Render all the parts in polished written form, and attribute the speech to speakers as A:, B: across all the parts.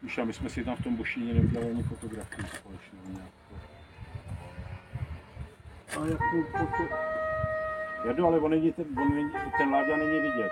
A: Už a my jsme si tam v tom Bošíně neudělali ani fotografii společnou nějakou. A jak to... Jedu, ale ten Láďa není vidět.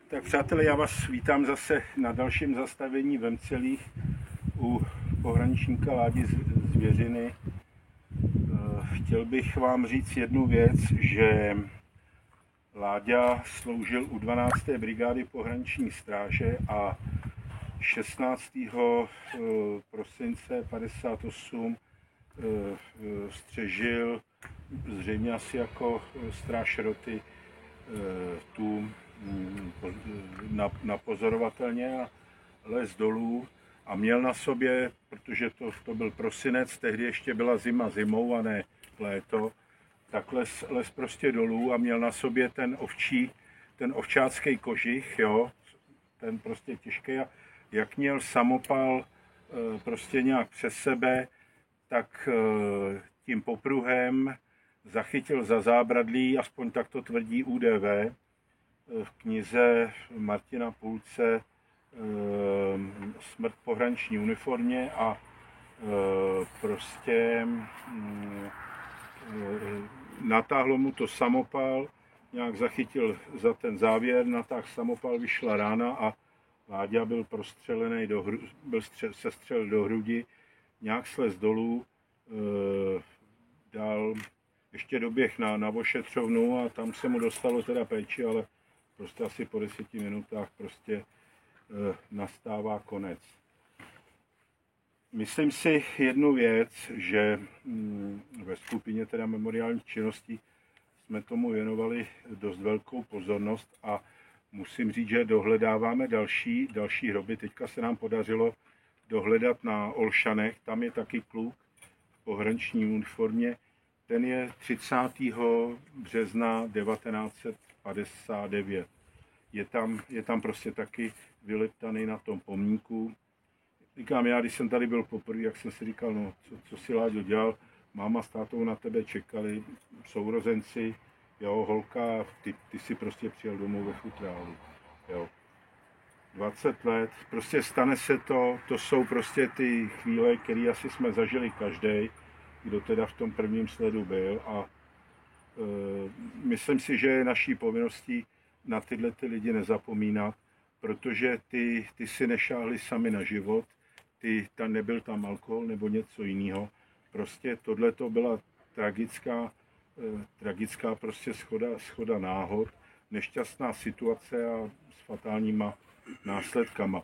A: Tak přátelé, já vás vítám zase na dalším zastavení v Emcelích u pohraničníka Ládi Zvěřiny. Chtěl bych vám říct jednu věc, že Láďa sloužil u 12. brigády pohraniční stráže a 16. prosince 58 střežil zřejmě asi jako stráž roty tu napozorovatelně a les dolů a měl na sobě, protože to byl prosinec, tehdy ještě byla zima zimou a ne léto, tak les prostě dolů a měl na sobě ten ovčácký kožich, jo, ten prostě těžký a jak měl samopal prostě nějak přes sebe, tak tím popruhem zachytil za zábradlí, aspoň tak to tvrdí UDV, v knize Martina Půlce Smrt v pohraniční uniformě a prostě natáhlo mu to samopal, nějak zachytil za ten závěr, natáhl samopal, vyšla rána a Láďa byl prostřelený, sestřelil do hrudi, nějak slez dolů, dal ještě doběh na ošetřovnu a tam se mu dostalo teda péči, ale prostě asi po 10 minutách prostě nastává konec. Myslím si jednu věc, že ve skupině teda memoriálních činností jsme tomu věnovali dost velkou pozornost a musím říct, že dohledáváme další hroby. Teďka se nám podařilo dohledat na Olšanech, tam je taky kluk v pohraniční uniformě. Ten je 30. března 1959. Je tam prostě taky vyleptaný na tom pomníku. Říkám, já když jsem tady byl poprvé, jak jsem si říkal, no co si Láďo dělal, máma s tátou na tebe čekali, sourozenci, jo, holka, ty si prostě přijel domů ve futrálu, jo. 20 let, prostě stane se to jsou prostě ty chvíle, které asi jsme zažili každý, kdo teda v tom prvním sledu byl a myslím si, že je naší povinností na tyhle ty lidi nezapomínat, protože ty si nešáhli sami na život, nebyl tam alkohol nebo něco jiného. Prostě tohle to byla tragická prostě schoda náhod, nešťastná situace a s fatálníma následkama.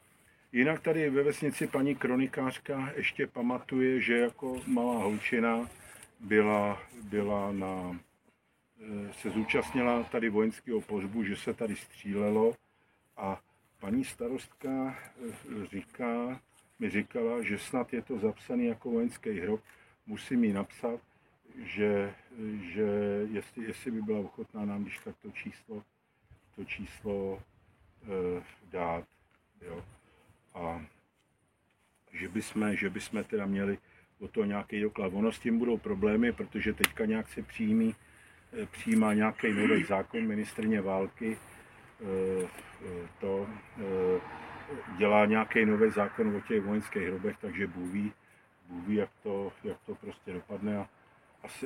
A: Jinak tady ve vesnici paní kronikářka ještě pamatuje, že jako malá holčina se zúčastnila tady vojenského pohřbu, že se tady střílelo a paní starostka mi říkala, že snad je to zapsaný jako vojenský hrob, musím jí napsat, že jestli by byla ochotná nám když tak to číslo dát, jo. A že bychom teda měli o to nějaký doklad. Ono s tím budou problémy, protože teďka nějak se přijímá nějaký nový zákon, ministryně války dělá nějaký nový zákon o těch vojenských hrobech, takže Bůh ví, jak to prostě dopadne a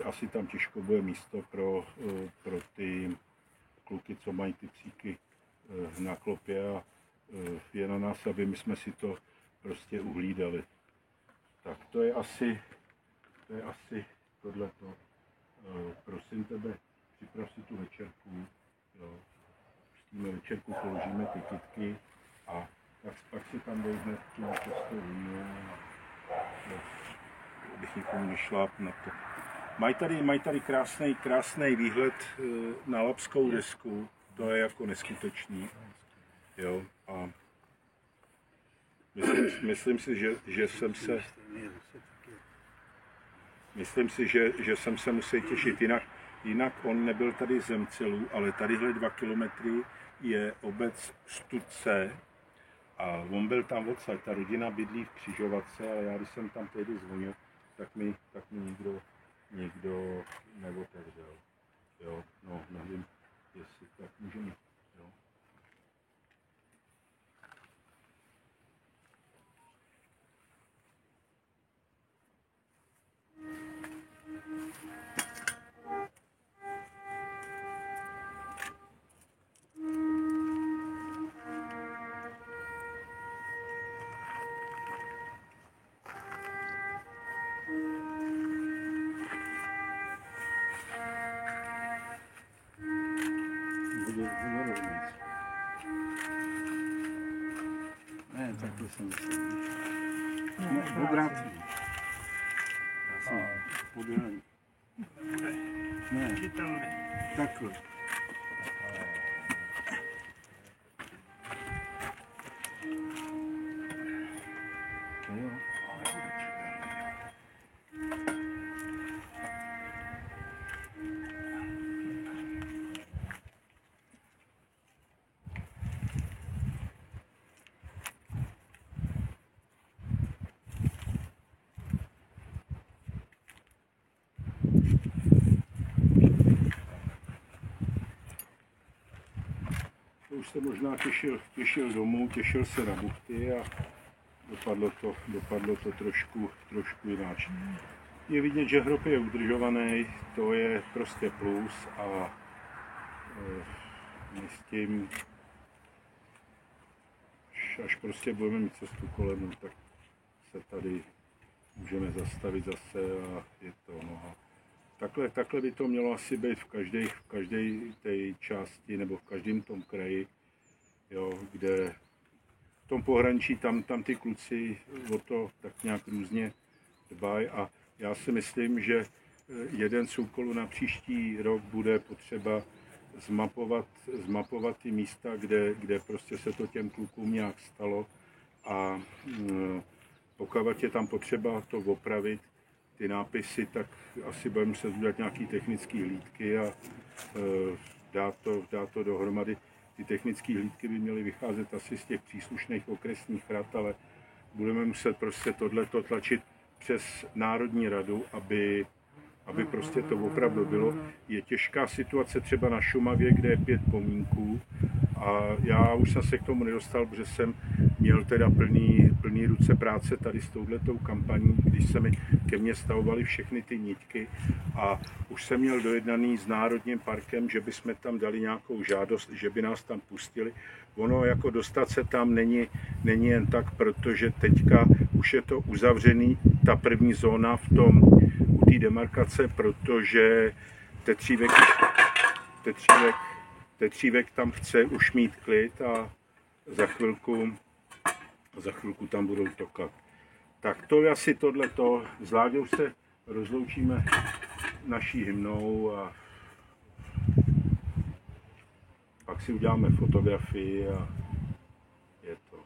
A: asi tam těžko bude místo pro ty kluky, co mají ty psíky na klopě a je na nás, aby my jsme si to prostě uhlídali. Tak to je asi tohleto. Prosím tebe, připrav si tu večerku, jo. Pustíme večerku, položíme ty kytky a pak si tam dojde tu čistou vínu, abych nikomu nešláp na to. Mají tady krásný výhled na Lapskou desku, to je jako neskutečný. Jo, a myslím si, že jsem se musel těšit. Jinak on nebyl tady Zemcelů, ale tadyhle 2 kilometry je obec Studce a on byl tam odsaď. Ta rodina bydlí v Křižovatce, ale já když jsem tam tehdy zvonil, tak mi nikdo neotevřel. Jo, no, nevím, jestli tak můžeme. Jo.
B: Ne, takhle jsem myslel. Ne, obráceně. Podélně. Ne, takhle. To jo.
A: Už se možná těšil domů, těšil se na buchty a dopadlo to trošku jináč. Je vidět, že hrob je udržovaný, to je prostě plus a my s tím, až prostě budeme mít cestu kolem, tak se tady můžeme zastavit zase a je to. No a takhle by to mělo asi být v každé té části nebo v každém tom kraji, jo, kde v tom pohraničí tam ty kluci o to tak nějak různě dbají a já si myslím, že jeden z úkolů na příští rok bude potřeba zmapovat ty místa, kde prostě se to těm klukům nějak stalo a pokud je tam potřeba to opravit, ty nápisy, tak asi budeme muset udělat nějaké technické hlídky a dát to dohromady. Ty technické hlídky by měly vycházet asi z těch příslušných okresních rad, ale budeme muset prostě tohleto tlačit přes Národní radu, aby prostě to opravdu bylo. Je těžká situace třeba na Šumavě, kde je 5 pomníků a já už jsem se k tomu nedostal, protože jsem měl teda plný ruce práce tady s touhletou kampaní, když se mi ke mně stavovaly všechny ty nitky a už jsem měl dojednaný s Národním parkem, že bychom tam dali nějakou žádost, že by nás tam pustili. Ono jako dostat se tam není jen tak, protože teďka už je to uzavřený, ta první zóna u té demarkace, protože Tetřívek tam chce už mít klid a za chvilku tam budou tokat. Tak to je asi tohleto. S Láďou se rozloučíme naší hymnou a pak si uděláme fotografii a je to.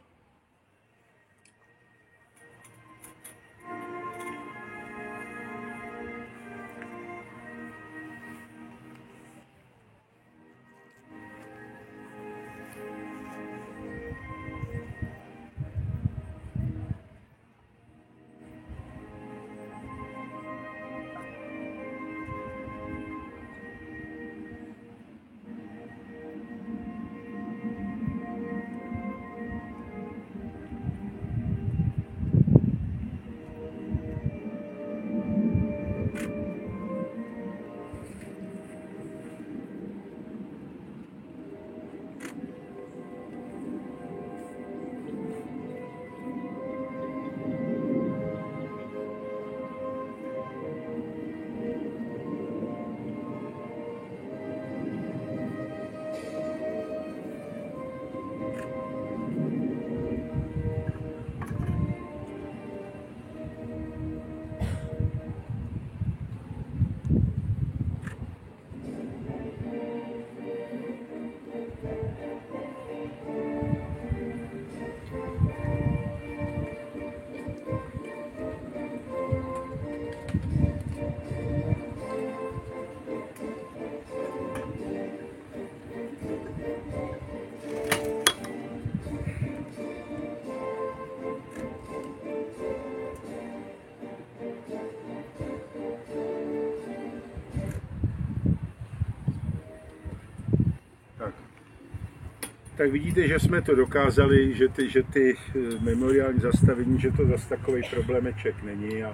A: Tak vidíte, že jsme to dokázali, že ty memoriální zastavení, že to zase takový problémeček není. A